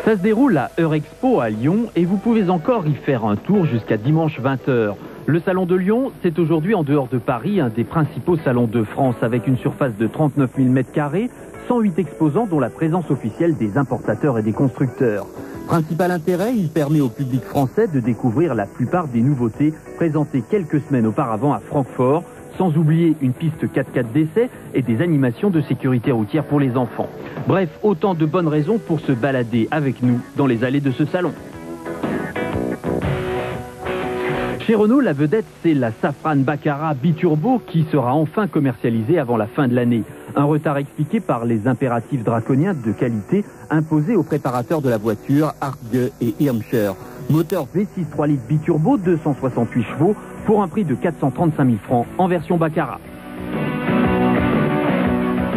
Ça se déroule à Eurexpo à Lyon et vous pouvez encore y faire un tour jusqu'à dimanche 20h. Le Salon de Lyon, c'est aujourd'hui en dehors de Paris un des principaux salons de France avec une surface de 39 000 m², 108 exposants dont la présence officielle des importateurs et des constructeurs. Principal intérêt, il permet au public français de découvrir la plupart des nouveautés présentées quelques semaines auparavant à Francfort, sans oublier une piste 4x4 d'essai et des animations de sécurité routière pour les enfants. Bref, autant de bonnes raisons pour se balader avec nous dans les allées de ce salon. Chez Renault, la vedette, c'est la Safran Baccarat biturbo qui sera enfin commercialisée avant la fin de l'année. Un retard expliqué par les impératifs draconiens de qualité imposés aux préparateurs de la voiture, Arge et Irmscher. Moteur V6 3 litres biturbo, 268 chevaux, pour un prix de 435 000 francs en version Baccarat.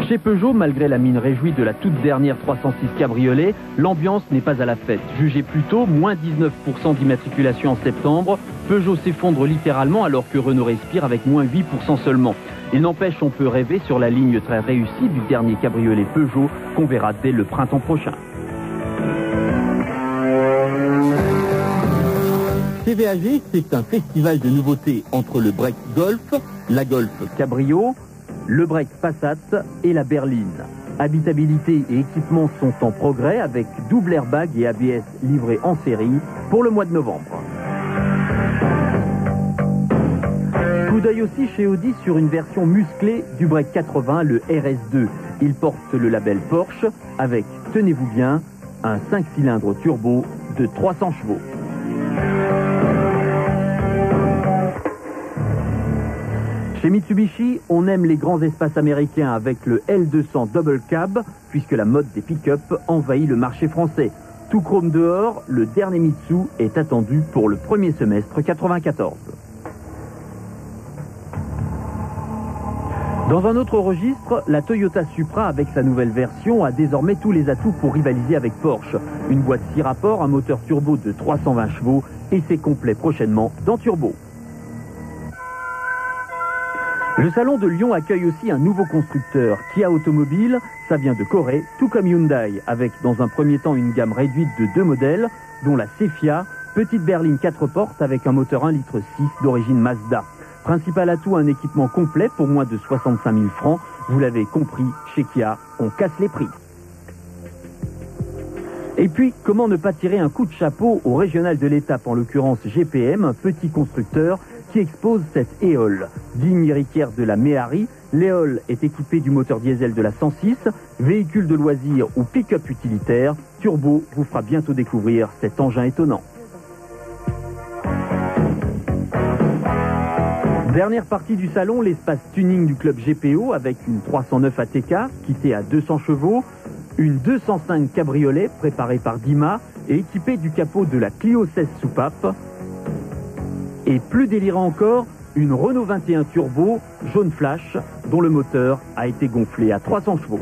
Chez Peugeot, malgré la mine réjouie de la toute dernière 306 cabriolet, l'ambiance n'est pas à la fête. Jugez plutôt, moins 19% d'immatriculation en septembre, Peugeot s'effondre littéralement alors que Renault respire avec moins 8% seulement. Il n'empêche, on peut rêver sur la ligne très réussie du dernier cabriolet Peugeot qu'on verra dès le printemps prochain. CVAG, c'est un festival de nouveautés entre le break Golf, la Golf Cabrio, le break Passat et la berline. Habitabilité et équipement sont en progrès avec double airbag et ABS livrés en série pour le mois de novembre. Coup d'œil aussi chez Audi sur une version musclée du break 80, le RS2. Il porte le label Porsche avec, tenez-vous bien, un 5 cylindres turbo de 300 chevaux. Chez Mitsubishi, on aime les grands espaces américains avec le L200 Double Cab, puisque la mode des pick-up envahit le marché français. Tout chrome dehors, le dernier Mitsu est attendu pour le premier semestre 94. Dans un autre registre, la Toyota Supra avec sa nouvelle version a désormais tous les atouts pour rivaliser avec Porsche. Une boîte 6 rapports, un moteur turbo de 320 chevaux et c'est complet prochainement dans Turbo. Le salon de Lyon accueille aussi un nouveau constructeur, Kia Automobile, ça vient de Corée, tout comme Hyundai, avec dans un premier temps une gamme réduite de 2 modèles, dont la Cephia, petite berline 4 portes avec un moteur 1,6 litre d'origine Mazda. Principal atout, un équipement complet pour moins de 65 000 francs. Vous l'avez compris, chez Kia, on casse les prix. Et puis, comment ne pas tirer un coup de chapeau au régional de l'étape, en l'occurrence GPM, un petit constructeur qui expose cette Éole. Digne héritière de la Méhari, l'Éole est équipée du moteur diesel de la 106, véhicule de loisirs ou pick-up utilitaire. Turbo vous fera bientôt découvrir cet engin étonnant. Dernière partie du salon, l'espace tuning du club GPO avec une 309 ATK, kitée à 200 chevaux, une 205 cabriolet préparée par Dima et équipée du capot de la Clio 16 soupape. Et plus délirant encore, une Renault 21 Turbo jaune flash dont le moteur a été gonflé à 300 chevaux.